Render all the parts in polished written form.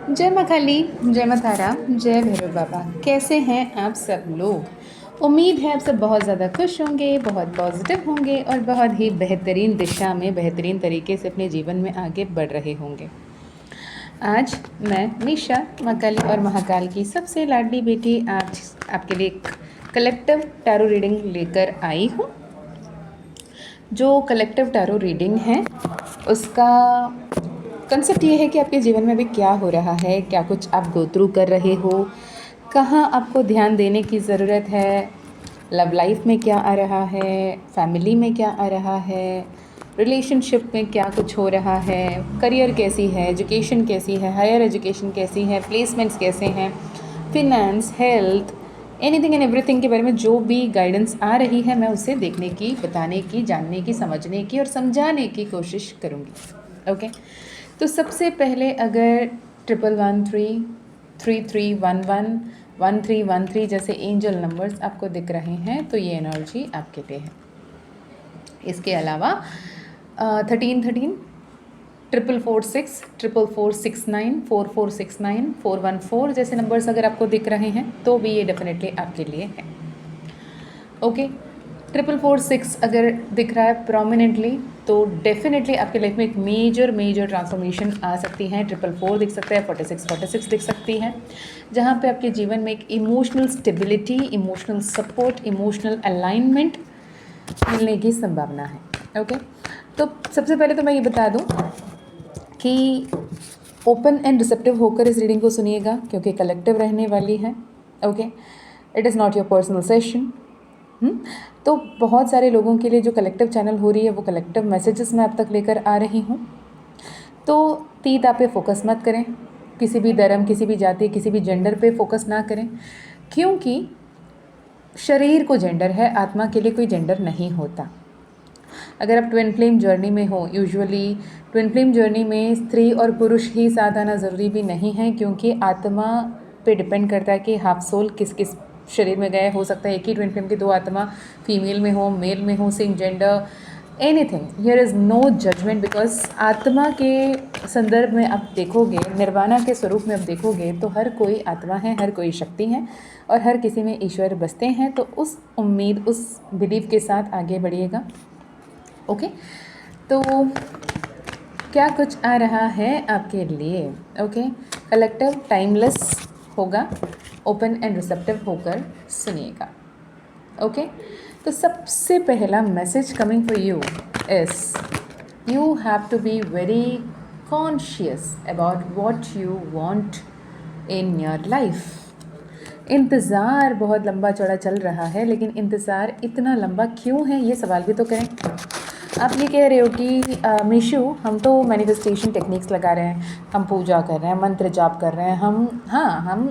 जय माँ काली, जय माँ तारा, जय भैरव बाबा। कैसे हैं आप सब लोग? उम्मीद है आप सब बहुत ज़्यादा खुश होंगे, बहुत पॉजिटिव होंगे और बहुत ही बेहतरीन दिशा में बेहतरीन तरीके से अपने जीवन में आगे बढ़ रहे होंगे। आज मैं निशा, माँ काली और महाकाल की सबसे लाडली बेटी आज आपके लिए एक कलेक्टिव टैरो रीडिंग लेकर आई हूँ। जो कलेक्टिव टैरो रीडिंग है उसका कंसेप्ट ये है कि आपके जीवन में अभी क्या हो रहा है, क्या कुछ आप गो थ्रू कर रहे हो, कहाँ आपको ध्यान देने की ज़रूरत है, लव लाइफ में क्या आ रहा है, फैमिली में क्या आ रहा है, रिलेशनशिप में क्या कुछ हो रहा है, करियर कैसी है, एजुकेशन कैसी है, हायर एजुकेशन कैसी है, प्लेसमेंट्स कैसे हैं, finance, health, anything and everything के बारे में जो भी गाइडेंस आ रही है मैं उसे देखने की, बताने की, जानने की, समझने की और समझाने की कोशिश करूँगी। ओके, तो सबसे पहले अगर 1113, 3311, 1313 जैसे एंजल नंबर्स आपको दिख रहे हैं तो ये एनर्जी आपके लिए है। इसके अलावा 1313, 4446, 4469, 4469, 414 जैसे नंबर्स अगर आपको दिख रहे हैं तो भी ये डेफिनेटली आपके लिए है। ओके, 4446 अगर दिख रहा है प्रोमिनेंटली तो डेफिनेटली आपके लाइफ में एक मेजर ट्रांसफॉर्मेशन आ सकती है। 444 दिख सकता है, 46 दिख सकती है, जहाँ पे आपके जीवन में एक emotional stability, emotional support, emotional alignment मिलने की संभावना है। ओके, तो सबसे पहले तो मैं ये बता दूँ कि ओपन एंड रिसेप्टिव होकर इस रीडिंग को सुनिएगा क्योंकि कलेक्टिव रहने वाली है। Okay, it is not your personal session. तो बहुत सारे लोगों के लिए जो कलेक्टिव चैनल हो रही है वो कलेक्टिव मैसेजेस मैं अब तक लेकर आ रही हूँ। तो तीत आप पे फोकस मत करें, किसी भी धर्म, किसी भी जाति, किसी भी जेंडर पे फोकस ना करें, क्योंकि शरीर को जेंडर है, आत्मा के लिए कोई जेंडर नहीं होता। अगर आप ट्विन फ्लेम जर्नी में हो, यूजुअली ट्विन फ्लेम जर्नी में स्त्री और पुरुष ही साथ आना ज़रूरी भी नहीं है, क्योंकि आत्मा पे डिपेंड करता है कि हाफ सोल किस किस शरीर में गए। हो सकता है एक ही ट्विन फ्लेम की दो आत्मा फीमेल में हो, मेल में हो, same gender, anything. Here is no judgement, because आत्मा के संदर्भ में आप देखोगे, निर्वाणा के स्वरूप में आप देखोगे तो हर कोई आत्मा है, हर कोई शक्ति है और हर किसी में ईश्वर बसते हैं। तो उस उम्मीद, उस बिलीव के साथ आगे बढ़िएगा। ओके, तो क्या कुछ आ रहा है आपके लिए? ओके, कलेक्टिव टाइमलेस होगा, ओपन एंड रिसेप्टिव होकर सुनिएगा। ओके, तो सबसे पहला message coming for you is you have to be very conscious about what you want in your life. इंतज़ार बहुत लंबा चौड़ा चल रहा है, लेकिन इंतज़ार इतना लंबा क्यों है ये सवाल भी तो करें। आप ये कह रहे हो कि मीशू, हम तो मैनिफेस्टेशन टेक्निक्स लगा रहे हैं, हम पूजा कर रहे हैं, मंत्र जाप कर रहे हैं, हम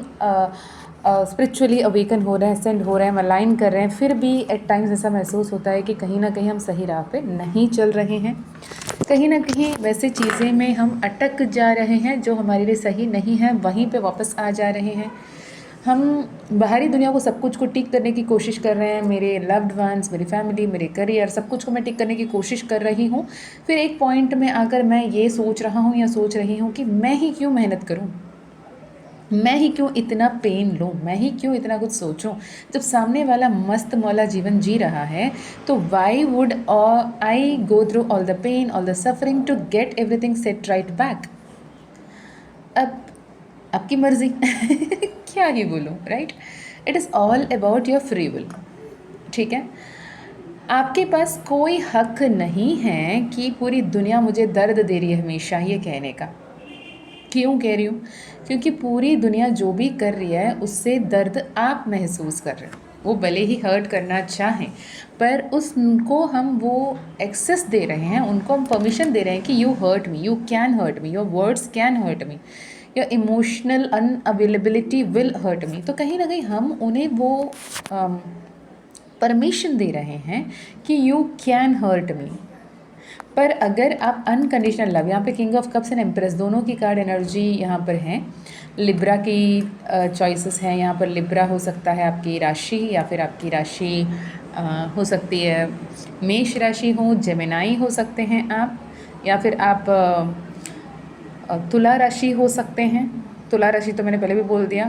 स्पिरिचुअली अवेकन हो रहे हैं, सेंड हो रहे हैं, अलाइन कर रहे हैं, फिर भी एट टाइम्स ऐसा महसूस होता है कि कहीं ना कहीं हम सही राह पे नहीं चल रहे हैं, कहीं ना कहीं वैसे चीज़ें में हम अटक जा रहे हैं जो हमारे लिए सही नहीं है, वहीं पे वापस आ जा रहे हैं। हम बाहरी दुनिया को, सब कुछ को टिक करने की कोशिश कर रहे हैं, मेरे लव्ड वंस, मेरी फैमिली, मेरे करियर, सब कुछ को मैं टिक करने की कोशिश कर रही हूँ। फिर एक पॉइंट में आकर मैं ये सोच रहा हूँ या सोच रही हूँ कि मैं ही क्यों मेहनत करूँ, मैं ही क्यों इतना पेन लूँ, मैं ही क्यों इतना कुछ सोचूं, जब सामने वाला मस्त मौला जीवन जी रहा है। तो why would I go through all the pain, all the suffering to get everything set right back. अब आपकी मर्जी क्या ही बोलूँ, right? It is all about your free will. ठीक है, आपके पास कोई हक नहीं है कि पूरी दुनिया मुझे दर्द दे रही है हमेशा ये कहने का। क्यों कह रही हूँ? क्योंकि पूरी दुनिया जो भी कर रही है उससे दर्द आप महसूस कर रहे हो। वो भले ही हर्ट करना चाहें, पर उसको हम वो एक्सेस दे रहे हैं, उनको हम परमिशन दे रहे हैं कि you hurt me, you can hurt me, your words can hurt me, your emotional unavailability will hurt me. तो कहीं ना कहीं हम उन्हें वो परमिशन दे रहे हैं कि यू कैन हर्ट मी। पर अगर आप अनकंडीशनल लव, यहाँ पे king of cups and empress दोनों की कार्ड एनर्जी यहाँ पर हैं। लिब्रा की चॉइसेस हैं यहाँ पर। लिब्रा हो सकता है आपकी राशि, या फिर आपकी राशि हो सकती है मेष राशि हो, जेमिनाई हो सकते हैं आप, या फिर आप तुला राशि हो सकते हैं। तुला राशि तो मैंने पहले भी बोल दिया,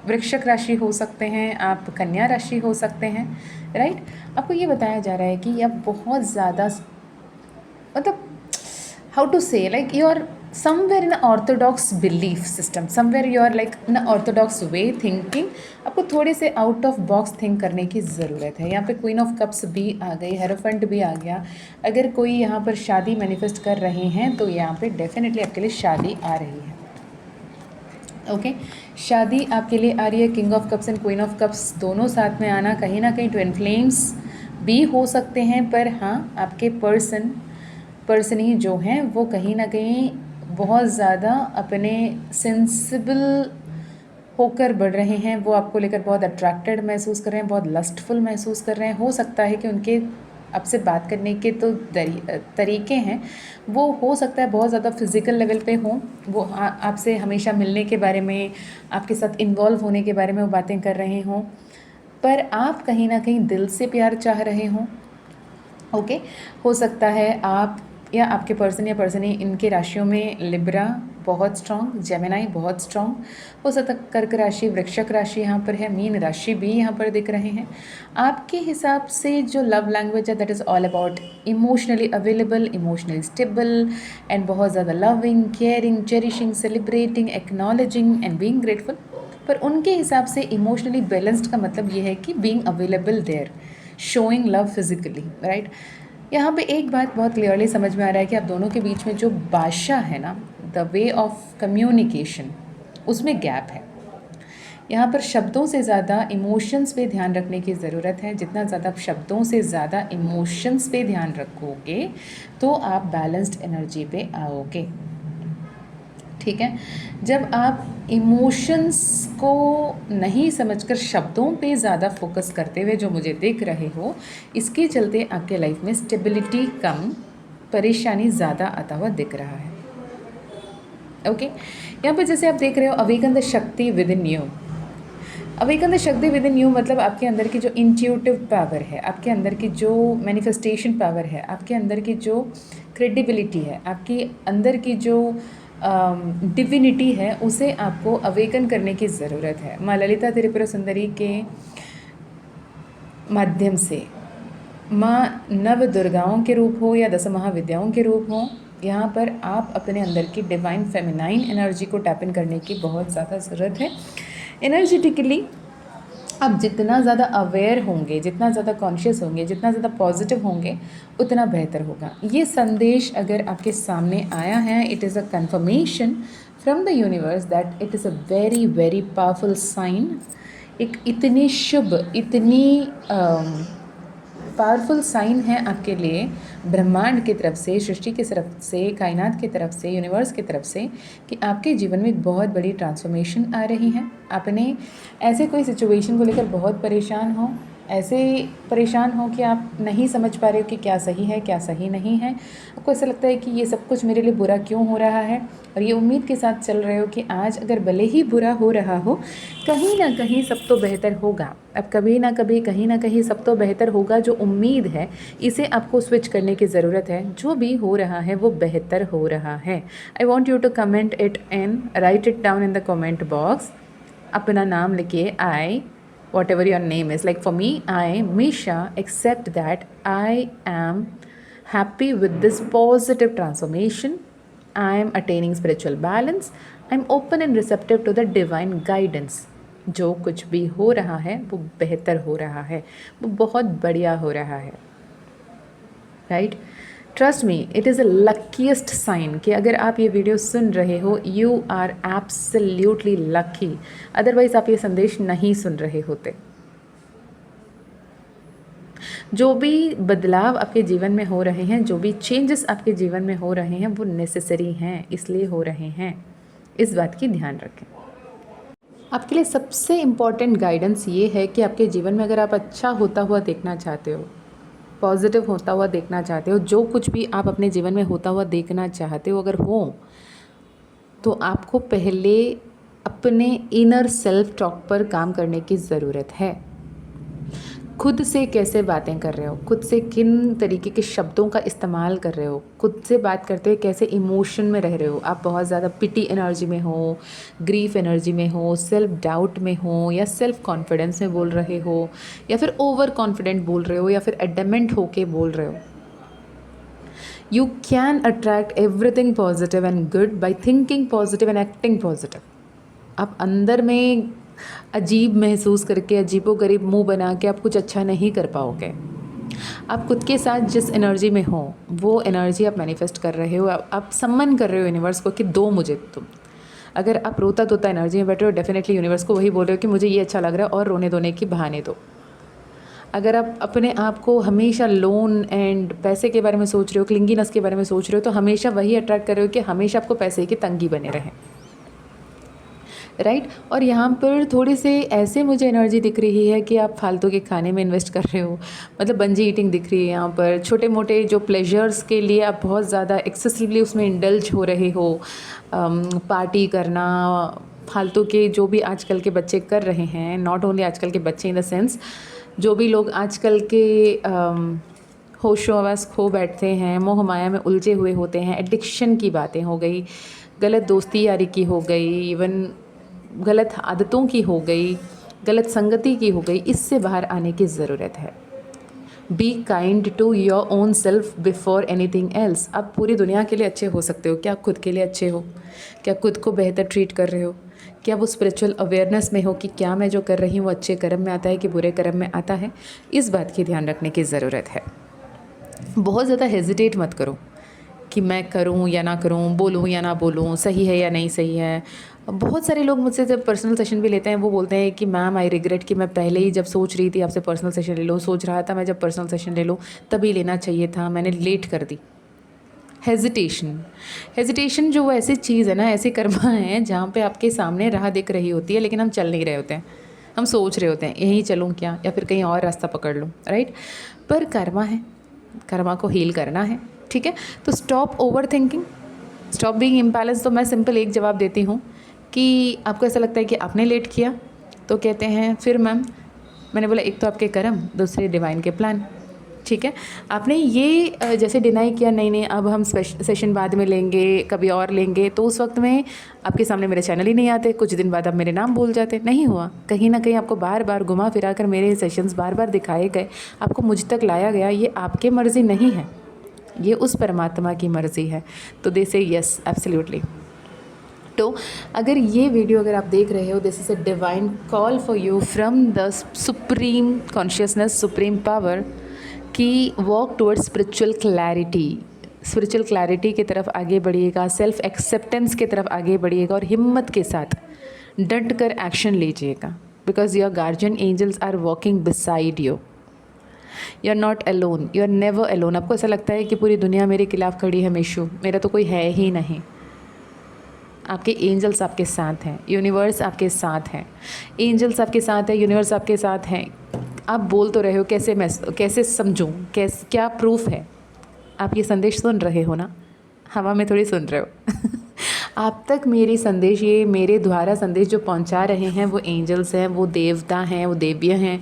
वृश्चिक राशि हो सकते हैं आप, कन्या राशि हो सकते हैं, राइट। आपको ये बताया जा रहा है कि आप बहुत ज़्यादा, मतलब how to say, like you are somewhere in orthodox belief system, somewhere you are like in orthodox way thinking. आपको थोड़े से आउट ऑफ बॉक्स थिंक करने की ज़रूरत है। यहाँ पे क्वीन ऑफ कप्स भी आ गई, हेरोफेंट भी आ गया। अगर कोई यहाँ पर शादी मैनिफेस्ट कर रहे हैं तो यहाँ पे डेफिनेटली आपके लिए शादी आ रही है, ओके शादी आपके लिए आ रही है। King of cups and queen of cups दोनों साथ में आना, कहीं ना कहीं ट्विन फ्लेम्स भी हो सकते हैं, पर हाँ आपके पर्सनी जो हैं वो कहीं ना कहीं बहुत ज़्यादा अपने सेंसिबल होकर बढ़ रहे हैं। वो आपको लेकर बहुत अट्रैक्टेड महसूस कर रहे हैं, बहुत लस्टफुल महसूस कर रहे हैं। हो सकता है कि उनके आपसे बात करने के तो तरीके हैं, वो हो सकता है बहुत ज़्यादा फिज़िकल लेवल पे हों। वो आपसे हमेशा मिलने के बारे में, आपके साथ इन्वॉल्व होने के बारे में वो बातें कर रहे हों, पर आप कहीं ना कहीं दिल से प्यार चाह रहे हों, ओके हो सकता है आप या आपके पर्सन या पर्सनी, इनके राशियों में लिब्रा बहुत स्ट्रॉन्ग, जेमिनाई बहुत स्ट्रॉन्ग हो सकता है, कर्क राशि, वृश्चिक राशि यहाँ पर है, मीन राशि भी यहाँ पर दिख रहे हैं। आपके हिसाब से जो लव लैंग्वेज है that is all about emotionally available, emotionally stable and बहुत ज़्यादा loving, caring, cherishing, celebrating, acknowledging and being grateful. पर उनके हिसाब से इमोशनली बैलेंस्ड का मतलब ये है कि being available there, showing love physically, right. यहाँ पे एक बात बहुत क्लियरली समझ में आ रहा है कि आप दोनों के बीच में जो भाषा है ना, द वे ऑफ कम्युनिकेशन, उसमें गैप है। यहाँ पर शब्दों से ज़्यादा इमोशंस पे ध्यान रखने की ज़रूरत है। जितना ज़्यादा आप शब्दों से ज़्यादा इमोशंस पे ध्यान रखोगे तो आप बैलेंस्ड एनर्जी पे आओगे, ठीक है। जब आप इमोशंस को नहीं समझकर शब्दों पे ज़्यादा फोकस करते हुए जो मुझे देख रहे हो, इसके चलते आपके लाइफ में स्टेबिलिटी कम, परेशानी ज़्यादा आता हुआ दिख रहा है, ओके। यहाँ पर जैसे आप देख रहे हो अवेकन द शक्ति with in you, awaken the शक्ति विद इन यू मतलब आपके अंदर की जो इंट्यूटिव पावर है, आपके अंदर की जो मैनिफेस्टेशन पावर है, आपके अंदर की जो क्रेडिबिलिटी है, आपके अंदर की जो डिविनिटी है, उसे आपको अवेकन करने की ज़रूरत है। माँ ललिता त्रिपुरा सुंदरी के माध्यम से, माँ नव दुर्गाओं के रूप हो या 10 महाविद्याओं के रूप हो, यहाँ पर आप अपने अंदर की डिवाइन फेमिनाइन एनर्जी को टैप इन करने की बहुत ज़्यादा ज़रूरत है। एनर्जेटिकली आप जितना ज़्यादा अवेयर होंगे, जितना ज़्यादा कॉन्शियस होंगे, जितना ज़्यादा पॉजिटिव होंगे, उतना बेहतर होगा। ये संदेश अगर आपके सामने आया है, it is a confirmation from the universe that it is a very very powerful sign. एक इतनी शुभ, इतनी पावरफुल साइन है आपके लिए ब्रह्मांड की तरफ से, सृष्टि की तरफ से, कायनात की तरफ से, यूनिवर्स की तरफ से, कि आपके जीवन में एक बहुत बड़ी ट्रांसफॉर्मेशन आ रही है। आपने ऐसे कोई सिचुएशन को लेकर बहुत परेशान हो, ऐसे परेशान हो कि आप नहीं समझ पा रहे हो कि क्या सही है क्या सही नहीं है। आपको ऐसा लगता है कि ये सब कुछ मेरे लिए बुरा क्यों हो रहा है, और ये उम्मीद के साथ चल रहे हो कि आज अगर भले ही बुरा हो रहा हो, कहीं ना कहीं सब तो बेहतर होगा। अब कभी ना कभी, कहीं ना कहीं सब तो बेहतर होगा, जो उम्मीद है इसे आपको स्विच करने की ज़रूरत है। जो भी हो रहा है वो बेहतर हो रहा है। I want you to comment it and write it down in the comment box. अपना नाम लिखिए, आई whatever your name is. Like for me, I, Misha, accept that I am happy with this positive transformation. I am attaining spiritual balance. I am open and receptive to the divine guidance. जो कुछ भी हो रहा है वो बेहतर हो रहा है, वो बहुत बढ़िया हो रहा है, right. Trust me, it is a luckiest sign कि अगर आप ये वीडियो सुन रहे हो, you are absolutely lucky. Otherwise आप ये संदेश नहीं सुन रहे होते। जो भी बदलाव आपके जीवन में हो रहे हैं, जो भी चेंजेस आपके जीवन में हो रहे हैं, वो नेसेसरी हैं, इसलिए हो रहे हैं। इस बात की ध्यान रखें। आपके लिए सबसे इम्पॉर्टेंट गाइडेंस ये है कि आपके जीवन में अगर आप अच्छा होता हुआ देखना चाहते हो, पॉजिटिव होता हुआ देखना चाहते हो, जो कुछ भी आप अपने जीवन में होता हुआ देखना चाहते हो अगर हो, तो आपको पहले अपने इनर सेल्फ टॉक पर काम करने की ज़रूरत है। खुद से कैसे बातें कर रहे हो, खुद से किन तरीके के शब्दों का इस्तेमाल कर रहे हो, खुद से बात करते हुए कैसे इमोशन में रह रहे हो। आप बहुत ज़्यादा पिटी एनर्जी में हो, ग्रीफ एनर्जी में हो, सेल्फ डाउट में हो, या सेल्फ कॉन्फिडेंस में बोल रहे हो, या फिर ओवर कॉन्फिडेंट बोल रहे हो, या फिर एडमेंट होके बोल रहे हो। You can attract everything positive and good by thinking positive and acting positive. आप अंदर में अजीब महसूस करके, अजीबोगरीब मुंह बना के आप कुछ अच्छा नहीं कर पाओगे। आप खुद के साथ जिस एनर्जी में हो वो एनर्जी आप मैनिफेस्ट कर रहे हो। आप सम्मन कर रहे हो यूनिवर्स को कि दो मुझे तुम। अगर आप रोता धोता एनर्जी में बैठे हो, डेफिनेटली यूनिवर्स को वही बोल रहे हो कि मुझे ये अच्छा लग रहा है और रोने धोने की बहाने दो। अगर आप अपने आप को हमेशा लोन एंड पैसे के बारे में सोच रहे हो, क्लिंगीनेस के बारे में सोच रहे हो, तो हमेशा वही अट्रैक्ट कर रहे हो कि हमेशा आपको पैसे की तंगी बने रहें, राइट। और यहाँ पर थोड़ी से ऐसे मुझे एनर्जी दिख रही है कि आप फालतू के खाने में इन्वेस्ट कर रहे हो, मतलब बंजी ईटिंग दिख रही है यहाँ पर। छोटे मोटे जो प्लेजर्स के लिए आप बहुत ज़्यादा एक्सेसिवली उसमें इंडल्ज हो रहे हो। पार्टी करना, फालतू के जो भी आजकल के बच्चे कर रहे हैं, नॉट ओनली आजकल के बच्चे इन द सेंस, जो भी लोग आजकल के होशो हवस खो बैठते हैं, मोह माया में उलझे हुए होते हैं। एडिक्शन की बातें हो गई, गलत दोस्ती यारी की हो गई, इवन गलत आदतों की हो गई, गलत संगति की हो गई। इससे बाहर आने की ज़रूरत है। Be kind to your own self before anything else. आप पूरी दुनिया के लिए अच्छे हो सकते हो, क्या खुद के लिए अच्छे हो? क्या खुद को बेहतर ट्रीट कर रहे हो? क्या वो स्पिरिचुअल अवेयरनेस में हो कि क्या मैं जो कर रही हूँ वो अच्छे कर्म में आता है कि बुरे कर्म में आता है? इस बात की ध्यान रखने की ज़रूरत है। बहुत ज़्यादा हेजिटेट मत करो कि मैं करूं या ना करूं, बोलूं या ना बोलूं, सही है या नहीं सही है। बहुत सारे लोग मुझसे जब पर्सनल सेशन भी लेते हैं वो बोलते हैं कि मैम आई रिग्रेट कि मैं पहले ही जब सोच रही थी आपसे पर्सनल सेशन ले लूँ, सोच रहा था मैं जब पर्सनल सेशन ले लूँ तभी लेना चाहिए था, मैंने लेट कर दी। हेजिटेशन जो वो ऐसी चीज़ है ना, ऐसी कर्मा है जहाँ पे आपके सामने राह दिख रही होती है लेकिन हम चल नहीं रहे होते हैं। हम सोच रहे होते हैं यहीं चलूँ क्या, या फिर कहीं और रास्ता पकड़ लूँ, राइट। पर कर्मा है, कर्मा को हील करना है, ठीक है। तो stop over thinking, stop being imbalance. तो मैं सिंपल एक जवाब देती हूँ कि आपको ऐसा लगता है कि आपने लेट किया तो कहते हैं फिर मैम, मैंने बोला एक तो आपके कर्म, दूसरे डिवाइन के प्लान, ठीक है। आपने ये जैसे डिनाई किया, नहीं नहीं अब हम सेशन बाद में लेंगे, कभी और लेंगे, तो उस वक्त में आपके सामने मेरे चैनल ही नहीं आते, कुछ दिन बाद आप मेरे नाम भूल जाते। नहीं हुआ, कहीं ना कहीं आपको बार बार घुमा फिरा कर मेरे सेशंस बार बार दिखाए गए, आपको मुझ तक लाया गया। ये आपकी मर्ज़ी नहीं है, ये उस परमात्मा की मर्ज़ी है। तो दे से यस एब्सोल्युटली। तो अगर ये वीडियो अगर आप देख रहे हो, this is a divine call for you from the supreme consciousness, supreme power, कि walk towards spiritual clarity. Spiritual clarity की तरफ आगे बढ़िएगा, सेल्फ एक्सेप्टेंस की तरफ आगे बढ़िएगा और हिम्मत के साथ डट कर एक्शन लीजिएगा। Because your guardian angels are walking beside you, you are not alone, you are never alone. आपको ऐसा लगता है कि पूरी दुनिया मेरे खिलाफ खड़ी है, मेशू मेरा तो कोई है ही नहीं। आपके एंजल्स आपके साथ हैं, यूनिवर्स आपके साथ हैं, एंजल्स आपके साथ है, यूनिवर्स आपके साथ हैं। आप बोल तो रहे हो, कैसे मैं कैसे समझूं, क्या प्रूफ है? आप ये संदेश सुन रहे हो ना, हवा में थोड़ी सुन रहे हो आप तक मेरी संदेश, ये मेरे द्वारा संदेश जो पहुंचा रहे हैं वो एंजल्स हैं, वो देवता हैं, वो देव्य हैं,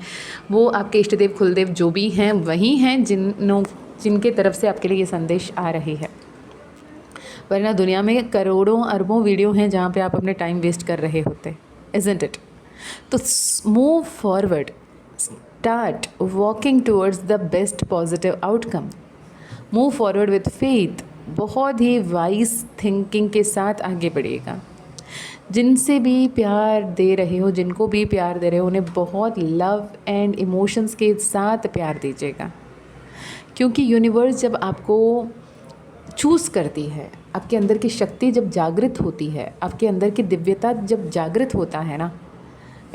वो आपके इष्ट देव कुलदेव जो भी हैं वही हैं जिनके तरफ से आपके लिए ये संदेश आ रही है। वरना दुनिया में करोड़ों अरबों वीडियो हैं जहाँ पे आप अपने टाइम वेस्ट कर रहे होते, इज़न्ट इट? तो move forward, start walking towards the best positive outcome, move forward with faith. बहुत ही वाइज थिंकिंग के साथ आगे बढ़िएगा। जिनसे भी प्यार दे रहे हो, जिनको भी प्यार दे रहे हो, उन्हें बहुत लव एंड इमोशंस के साथ प्यार दीजिएगा। क्योंकि यूनिवर्स जब आपको चूज़ करती है, आपके अंदर की शक्ति जब जागृत होती है, आपके अंदर की दिव्यता जब जागृत होता है ना,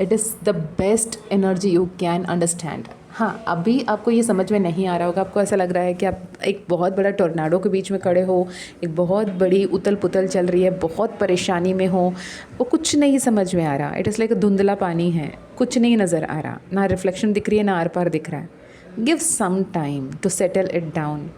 it is the best energy you can understand. हाँ, अभी आपको ये समझ में नहीं आ रहा होगा, आपको ऐसा लग रहा है कि आप एक बहुत बड़ा टोर्नाडो के बीच में खड़े हो, एक बहुत बड़ी उथल पुथल चल रही है, बहुत परेशानी में हो, वो कुछ नहीं समझ में आ रहा। इट इज़ लाइक धुंधला पानी है, कुछ नहीं नज़र आ रहा, ना रिफ्लेक्शन दिख रही है, ना आर पार दिख रहा है। Give some time to settle it down.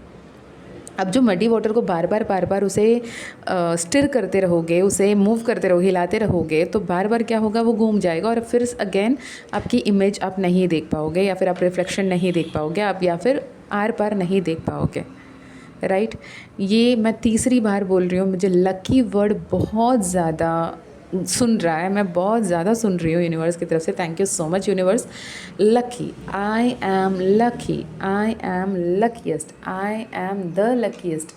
अब जो मडी वाटर को बार बार उसे स्टिर करते रहोगे, उसे मूव करते रहोगे, हिलाते रहोगे, तो बार बार क्या होगा, वो घूम जाएगा और फिर अगेन आपकी इमेज आप नहीं देख पाओगे, या फिर आप रिफ्लेक्शन नहीं देख पाओगे आप, या फिर आर पार नहीं देख पाओगे, राइट। ये मैं तीसरी बार बोल रही हूँ, मुझे लकी वर्ड बहुत ज़्यादा सुन रहा है, मैं बहुत ज़्यादा सुन रही हूँ यूनिवर्स की तरफ से। Thank you so much universe. Lucky, I am lucky, I am luckiest, I am the luckiest.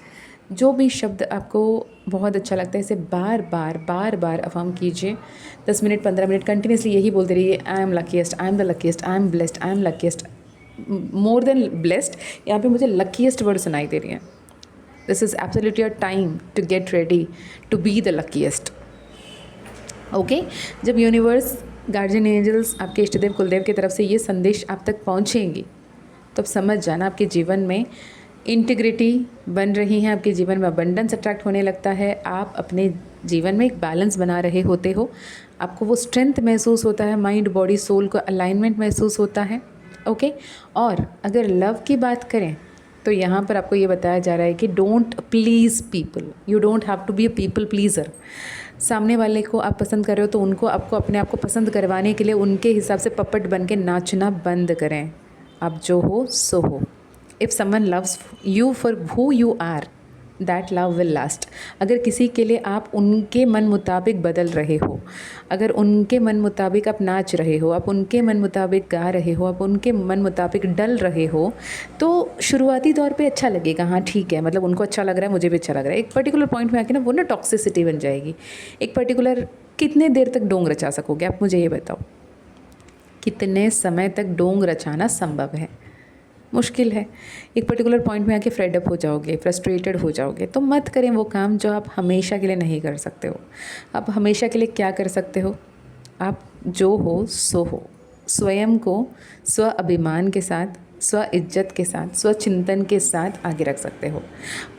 जो भी शब्द आपको बहुत अच्छा लगता है इसे बार बार अफर्म कीजिए। 10 मिनट 15 मिनट कंटिन्यूसली यही बोलते रहिए, I am luckiest, I am the luckiest, I am blessed, I am luckiest. More than blessed, यहाँ पे मुझे लकीस्ट वर्ड सुनाई दे रही है। This is absolutely your time to get ready to be the luckiest. Okay, जब universe, guardian angels, आपके इष्टदेव कुलदेव की तरफ से ये संदेश आप तक पहुँचेंगी तो अब समझ जाना आपके जीवन में इंटीग्रिटी बन रही है, आपके जीवन में अबंडेंस अट्रैक्ट होने लगता है, आप अपने जीवन में एक बैलेंस बना रहे होते हो, आपको वो स्ट्रेंथ महसूस होता है, माइंड बॉडी सोल को अलाइनमेंट महसूस होता है। ओके, और अगर लव की बात करें तो यहाँ पर आपको ये बताया जा रहा है कि don't please people, you don't have to be a people pleaser. सामने वाले को आप पसंद कर रहे हो तो उनको, आपको अपने आप को पसंद करवाने के लिए उनके हिसाब से पपट बन के नाचना बंद करें। आप जो हो सो हो। If someone loves you for who you are, that love will last. अगर किसी के लिए आप उनके मन मुताबिक बदल रहे हो, अगर उनके मन मुताबिक आप नाच रहे हो, आप उनके मन मुताबिक गा रहे हो, आप उनके मन मुताबिक डल रहे हो, तो शुरुआती तौर पे अच्छा लगेगा, हाँ ठीक है, मतलब उनको अच्छा लग रहा है, मुझे भी अच्छा लग रहा है। एक पर्टिकुलर पॉइंट में आके ना वो ना टॉक्सिसिटी बन जाएगी। एक पर्टिकुलर, कितने देर तक डोंग रचा सकोगे आप, मुझे ये बताओ, कितने समय तक डोंग रचाना संभव है? मुश्किल है। एक पर्टिकुलर पॉइंट में आके फ्रेड अप हो जाओगे, फ्रस्ट्रेटेड हो जाओगे, तो मत करें वो काम जो आप हमेशा के लिए नहीं कर सकते हो। आप हमेशा के लिए क्या कर सकते हो? आप जो हो सो हो, स्वयं को स्व अभिमान के साथ, स्व इज्जत के साथ, स्व चिंतन के साथ आगे रख सकते हो।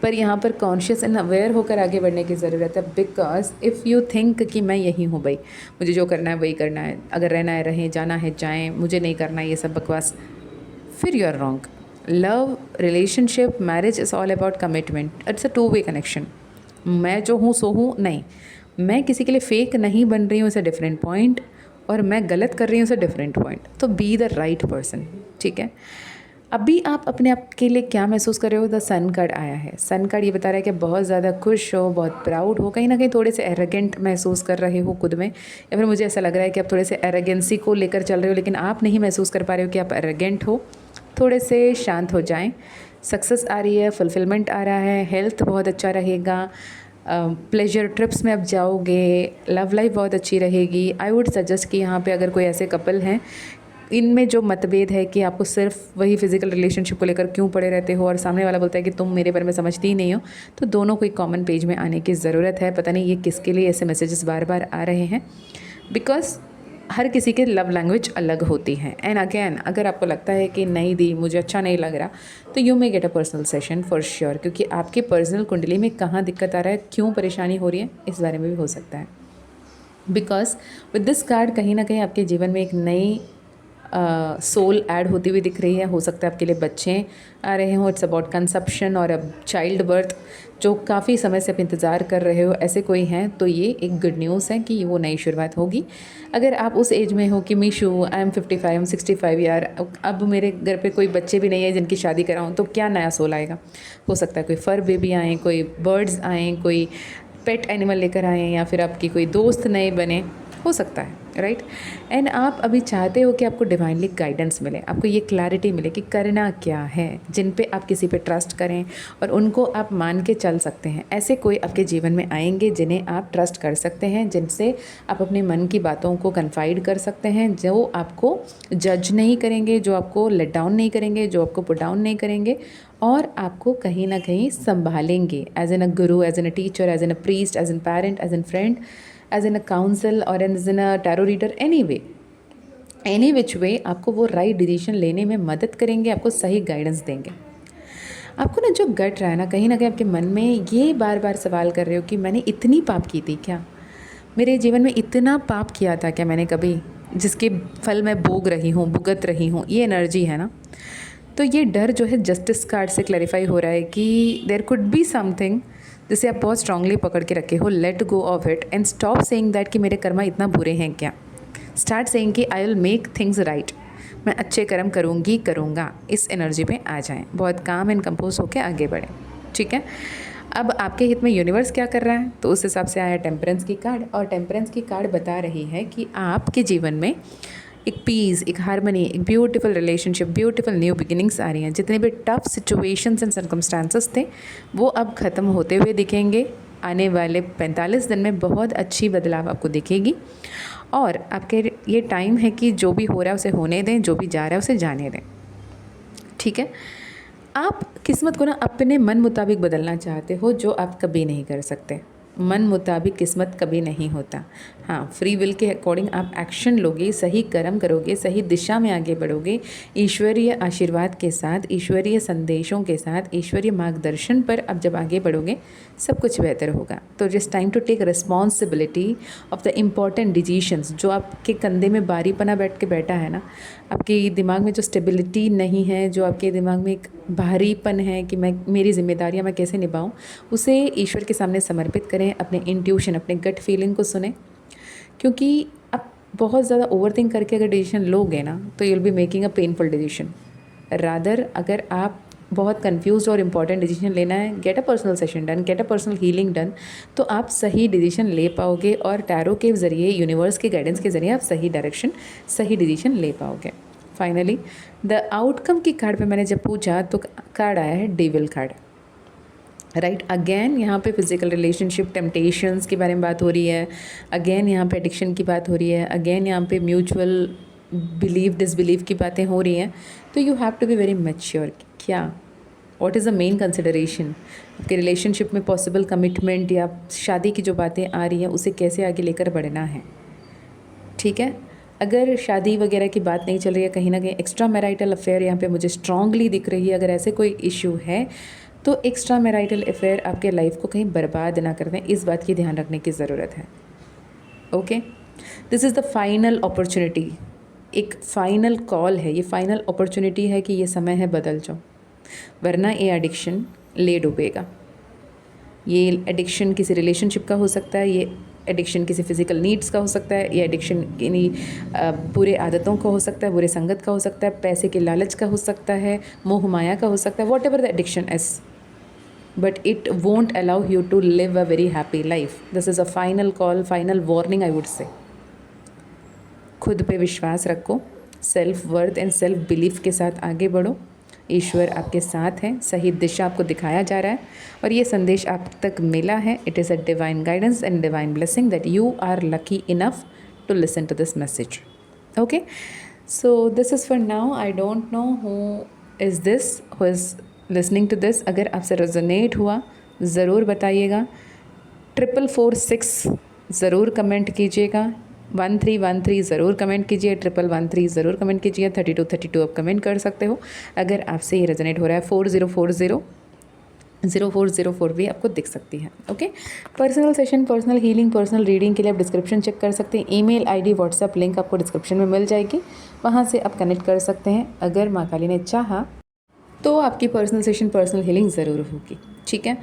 पर यहाँ पर कॉन्शियस एंड अवेयर होकर आगे बढ़ने की ज़रूरत है। बिकॉज इफ़ यू थिंक कि मैं यही हूँ भाई, मुझे जो करना है वही करना है, अगर रहना है रहें, जाना है जाएँ, मुझे नहीं करना ये सब बकवास, फिर you are wrong. Love, relationship, marriage is all about commitment. It's a two way connection. मैं जो हूँ सो हूँ नहीं, मैं किसी के लिए फेक नहीं बन रही हूँ, इट्स अ डिफरेंट पॉइंट, और मैं गलत कर रही हूँ, इट्स अ डिफरेंट पॉइंट। तो बी द राइट पर्सन, ठीक है। अभी आप अपने आप के लिए क्या महसूस कर रहे हो? द सन कार्ड आया है। सन कार्ड ये बता रहा है कि बहुत ज़्यादा खुश हो, बहुत प्राउड हो, कहीं ना कहीं थोड़े से एरोगेंट महसूस कर रहे हो खुद में, या फिर मुझे ऐसा लग रहा है कि आप थोड़े से एरोगेंसी को लेकर चल रहे हो, लेकिन आप नहीं महसूस कर पा रहे हो कि आप एरोगेंट हो। थोड़े से शांत हो जाएं। सक्सेस आ रही है, फुलफिलमेंट आ रहा है, हेल्थ बहुत अच्छा रहेगा, प्लेजर ट्रिप्स में आप जाओगे, लव लाइफ बहुत अच्छी रहेगी। आई वुड सजेस्ट कि यहाँ पे अगर कोई ऐसे कपल हैं, इनमें जो मतभेद है कि आपको सिर्फ वही फिजिकल रिलेशनशिप को लेकर क्यों पड़े रहते हो, और सामने वाला बोलता है कि तुम मेरे बारे में समझती ही नहीं हो, तो दोनों को एक कॉमन पेज में आने की ज़रूरत है। पता नहीं ये किसके लिए ऐसे मैसेजेस बार बार आ रहे हैं, बिकॉज हर किसी के लव लैंग्वेज अलग होती हैं। एंड अगेन, अगर आपको लगता है कि नहीं दी, मुझे अच्छा नहीं लग रहा, तो you may get a personal session for sure, क्योंकि आपके पर्सनल कुंडली में कहाँ दिक्कत आ रहा है, क्यों परेशानी हो रही है, इस बारे में भी हो सकता है। बिकॉज विद दिस कार्ड कहीं ना कहीं आपके जीवन में एक नई सोल ऐड होती हुई दिख रही है। हो सकता है आपके लिए बच्चे आ रहे हों, इट्स अबाउट कंसेप्शन और अब चाइल्ड बर्थ, जो काफ़ी समय से आप इंतज़ार कर रहे हो, ऐसे कोई हैं तो ये एक गुड न्यूज़ है कि वो नई शुरुआत होगी। अगर आप उस एज में हो कि मीशू, आई एम 55, आई एम 65 यार, अब मेरे घर पे कोई बच्चे भी नहीं है जिनकी शादी कराऊँ, तो क्या नया सोल आएगा? हो सकता है कोई फर बेबी आएँ, कोई बर्ड्स आएँ, कोई पेट एनिमल लेकर आएँ, या फिर आपकी कोई दोस्त नए बने, हो सकता है, राइट। एंड आप अभी चाहते हो कि आपको डिवाइनली गाइडेंस मिले, आपको ये क्लैरिटी मिले कि करना क्या है, जिन पे आप किसी पे ट्रस्ट करें और उनको आप मान के चल सकते हैं। ऐसे कोई आपके जीवन में आएंगे जिन्हें आप ट्रस्ट कर सकते हैं, जिनसे आप अपने मन की बातों को कन्फाइड कर सकते हैं, जो आपको जज नहीं करेंगे, जो आपको लेट डाउन नहीं करेंगे, जो आपको पुट डाउन नहीं करेंगे, और आपको कहीं ना कहीं संभालेंगे as an a guru, as an a teacher, as an a priest, as an parent, as an friend, as an a council और as an a tarot reader, any which way आपको वो राइट डिसीजन लेने में मदद करेंगे, आपको सही guidance देंगे। आपको ना जो गट रहा है ना कहीं आपके मन में ये बार बार सवाल कर रहे हो कि मैंने इतनी पाप की थी क्या, मेरे जीवन में इतना पाप किया था क्या मैंने कभी, जिसके फल मैं भोग रही हूँ, भुगत रही हूँ, ये एनर्जी है ना। तो ये डर जो है जस्टिस कार्ड से क्लैरिफाई हो रहा है कि देयर कुड बी समथिंग जिसे आप बहुत स्ट्रांगली पकड़ के रखे हो. Let go of it and stop saying that कि मेरे कर्मा इतना बुरे हैं क्या. स्टार्ट सेइंग कि I will make things right, मैं अच्छे कर्म करूँगी करूँगा. इस एनर्जी में आ जाएं, बहुत काम एंड कंपोज होकर आगे बढ़ें. ठीक है. अब आपके हित में यूनिवर्स क्या कर रहा है, तो उस हिसाब से आया टेम्परेंस की कार्ड. और टेम्परेंस की कार्ड बता रही है कि आपके जीवन में एक पीस, एक हारमनी, एक beautiful relationship, beautiful new beginnings आ रही हैं. जितने भी टफ सिचुएशंस एंड सर्कमस्टांसेस थे वो अब ख़त्म होते हुए दिखेंगे. आने वाले 45 दिन में बहुत अच्छी बदलाव आपको दिखेगी. और आपके ये टाइम है कि जो भी हो रहा है उसे होने दें, जो भी जा रहा है उसे जाने दें. ठीक है. आप किस्मत को ना अपने मन मुताबिक बदलना चाहते हो, जो आप कभी नहीं कर सकते. मन मुताबिक किस्मत कभी नहीं होता. हाँ, फ्री विल के अकॉर्डिंग आप एक्शन लोगे, सही कर्म करोगे, सही दिशा में आगे बढ़ोगे, ईश्वरीय आशीर्वाद के साथ, ईश्वरीय संदेशों के साथ, ईश्वरीय मार्गदर्शन पर अब जब आगे बढ़ोगे सब कुछ बेहतर होगा. तो just time to take responsibility of the important decisions. जो आपके कंधे में भारीपना बैठ के बैठा है ना, आपके दिमाग में जो स्टेबिलिटी नहीं है, जो आपके दिमाग में एक भारीपन है कि मेरी जिम्मेदारियां मैं कैसे निभाऊं, उसे ईश्वर के सामने समर्पित करें. अपने इंट्यूशन, अपने गट फीलिंग को सुने. क्योंकि आप बहुत ज़्यादा ओवरथिंक करके अगर डिसीजन लोगे ना, तो you will be making a painful decision. Rather अगर आप बहुत कंफ्यूज और इम्पॉर्टेंट डिसीजन लेना है, get a personal session done, get a personal healing done, तो आप सही डिसीजन ले पाओगे. और टैरो के ज़रिए, यूनिवर्स के गाइडेंस के ज़रिए आप सही डायरेक्शन, सही डिसीजन ले पाओगे. फाइनली द आउटकम की कार्ड पे मैंने जब पूछा तो कार्ड आया है डेविल कार्ड. राइट. अगेन यहाँ पे फिजिकल रिलेशनशिप, टेम्पटेशंस के बारे में बात हो रही है. अगेन यहाँ पे एडिक्शन की बात हो रही है. अगेन यहाँ पे म्यूचुअल बिलीव डिसबिलीव की बातें हो रही हैं. तो you have to be very mature. क्या, what is the main consideration. आपके रिलेशनशिप में पॉसिबल कमिटमेंट या शादी की जो बातें आ रही हैं उसे कैसे आगे लेकर बढ़ना है. ठीक है. अगर शादी वगैरह की बात नहीं चल रही है, कहीं ना कहीं एक्स्ट्रा मैरिटल अफेयर यहाँ पे मुझे स्ट्रांगली दिख रही है. अगर ऐसे कोई इशू है तो एक्स्ट्रा मैरिटल अफेयर आपके लाइफ को कहीं बर्बाद ना कर दें, इस बात की ध्यान रखने की ज़रूरत है. Okay. This is the final opportunity. एक फाइनल कॉल है, ये फाइनल अपॉर्चुनिटी है कि ये समय है बदल जाओ, वरना ये एडिक्शन ले डूबेगा. ये एडिक्शन किसी रिलेशनशिप का हो सकता है, ये एडिक्शन किसी फिजिकल नीड्स का हो सकता है, ये एडिक्शन किन्हीं बुरे आदतों का हो सकता है, बुरे संगत का हो सकता है, पैसे के लालच का हो सकता है, मोह माया का हो सकता है. What ever the addiction is, but it won't allow you to live a very happy life. This is a final call, final warning I would say. खुद पे विश्वास रखो, self worth and self belief के साथ आगे बढ़ो. ईश्वर आपके साथ हैं, सही दिशा आपको दिखाया जा रहा है और ये संदेश आप तक मिला है. It is a divine guidance and divine blessing that you are lucky enough to listen to this message. Okay, so this is for now. I don't know who is this who is listening to this. अगर आपसे resonate हुआ ज़रूर बताइएगा. 4446 ज़रूर comment कीजिएगा. 1313 ज़रूर comment कीजिए. 1113 ज़रूर कमेंट कीजिए. 3232 आप कमेंट कर सकते हो अगर आपसे ये रेजोनेट हो रहा है. 4040 0404 भी आपको दिख सकती है. Okay. Personal session, personal healing, personal reading के लिए आप डिस्क्रिप्शन चेक कर सकते हैं. ईमेल आईडी, व्हाट्सएप लिंक आपको डिस्क्रिप्शन में मिल जाएगी, वहाँ से आप कनेक्ट कर सकते हैं. अगर माँ काली ने चाहा तो आपकी पर्सनल सेशन, पर्सनल हीलिंग ज़रूर होगी. ठीक है.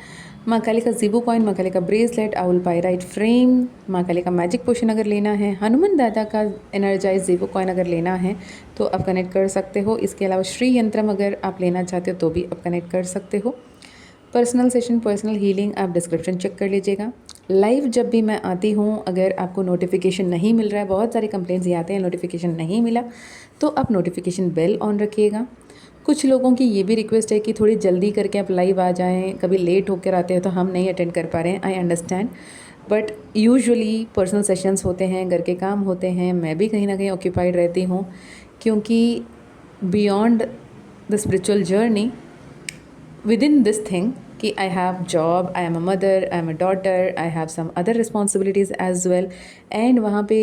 माँ काली का ज़ीबो कॉइन, माँ काली का ब्रेसलेट, आउल पायराइट फ्रेम, माँ काली का मैजिक पोशन अगर लेना है, हनुमान दादा का एनर्जाइज ज़ीबो कॉइन अगर लेना है तो आप कनेक्ट कर सकते हो. इसके अलावा श्री यंत्रम अगर आप लेना चाहते हो तो भी आप कनेक्ट कर सकते हो. पर्सनल सेशन, पर्सनल हीलिंग आप डिस्क्रिप्शन चेक कर लीजिएगा. लाइव जब भी मैं आती हूँ, अगर आपको नोटिफिकेशन नहीं मिल रहा है, बहुत सारे कंप्लेंट्स ये आते हैं नोटिफिकेशन नहीं मिला, तो आप नोटिफिकेशन बेल ऑन रखिएगा. कुछ लोगों की ये भी रिक्वेस्ट है कि थोड़ी जल्दी करके आप लाइव आ जाएं. कभी लेट होकर आते हैं तो हम नहीं अटेंड कर पा रहे हैं. I understand, but usually personal sessions होते हैं, घर के काम होते हैं, मैं भी कहीं ना कहीं ऑक्यूपाइड रहती हूँ. क्योंकि beyond the spiritual journey, within this thing कि I have job, I am a mother, I am a daughter, I have some other responsibilities as well. And वहाँ पे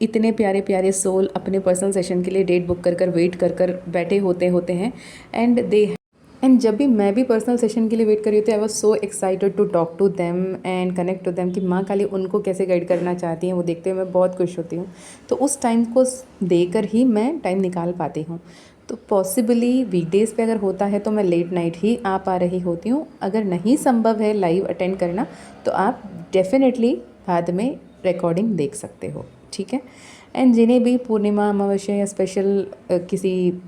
इतने प्यारे प्यारे सोल अपने पर्सनल सेशन के लिए डेट बुक कर वेट कर बैठे होते हैं. एंड जब भी मैं भी पर्सनल सेशन के लिए वेट कर रही होती I was so excited to talk to them and connect to them कि माँ काली उनको कैसे गाइड करना चाहती हैं, वो देखते हुए मैं बहुत खुश होती हूँ. तो उस टाइम को देकर ही मैं टाइम निकाल पाती हूँ. तो पॉसिबली वीकडेज़ पे अगर होता है तो मैं लेट नाइट ही आ पा रही होती हूँ। अगर नहीं संभव है लाइव अटेंड करना तो आप डेफ़िनेटली बाद में रिकॉर्डिंग देख सकते हो, ठीक है। एंड जिन्हें भी पूर्णिमा, अमावस्या या स्पेशल किसी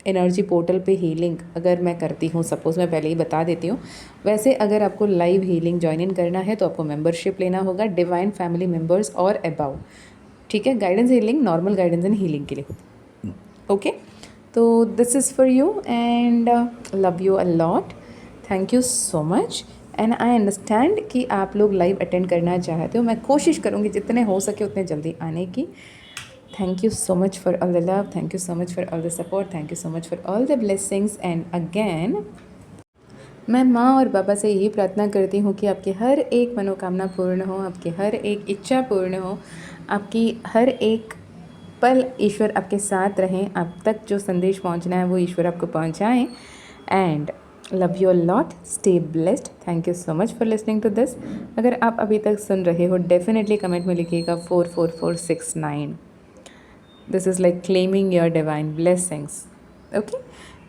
एनर्जी पोर्टल पे हीलिंग अगर मैं करती हूँ, सपोज़ मैं पहले ही बता देती हूँ, वैसे अगर आपको लाइव हीलिंग ज्वाइन इन करना है तो आपको मेंबरशिप लेना होगा डिवाइन फैमिली मेंबर्स और अबाउ, ठीक है। Guidance healing normal guidance and healing के लिए होती है, ओके। तो this is for you and love you a lot, thank you so much. And I understand कि आप लोग लाइव अटेंड करना चाहते हो, मैं कोशिश करूँगी जितने हो सके उतने जल्दी आने की। Thank you so much for all the love. Thank you so much for all the support. Thank you so much for all the blessings. And again, मैं माँ और बाबा से यही प्रार्थना करती हूँ कि आपकी हर एक मनोकामना पूर्ण हो, आपकी हर एक इच्छा पूर्ण हो, आपकी हर एक पल ईश्वर आपके साथ रहें, आप तक जो संदेश पहुँचना है वो ईश्वर आपको पहुँचाएँ। And love you a lot, stay blessed, thank you so much for listening to this. अगर आप अभी तक सुन रहे हो डेफिनेटली कमेंट में लिखिएगा 44469। This is like claiming your divine blessings, okay.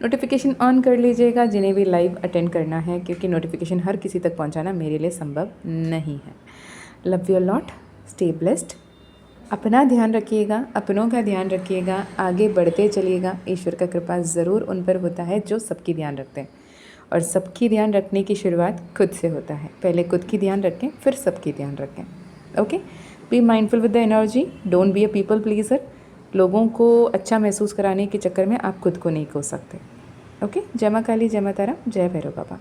Notification on कर लीजिएगा जिन्हें भी लाइव अटेंड करना है, क्योंकि नोटिफिकेशन हर किसी तक पहुंचाना मेरे लिए संभव नहीं है। Love you lot, stay blessed, अपना ध्यान रखिएगा, अपनों का ध्यान रखिएगा, आगे बढ़ते चलिएगा। ईश्वर का कृपा ज़रूर उन पर होता है जो सबकी ध्यान रखते हैं, और सबकी ध्यान रखने की शुरुआत खुद से होता है। पहले खुद की ध्यान रखें, फिर सबकी ध्यान रखें, okay. Be mindful with the energy, don't be a people pleaser. लोगों को अच्छा महसूस कराने के चक्कर में आप खुद को नहीं खो सकते, ओके। जय माँ काली, जय माँ तारा, जय भैरव बाबा।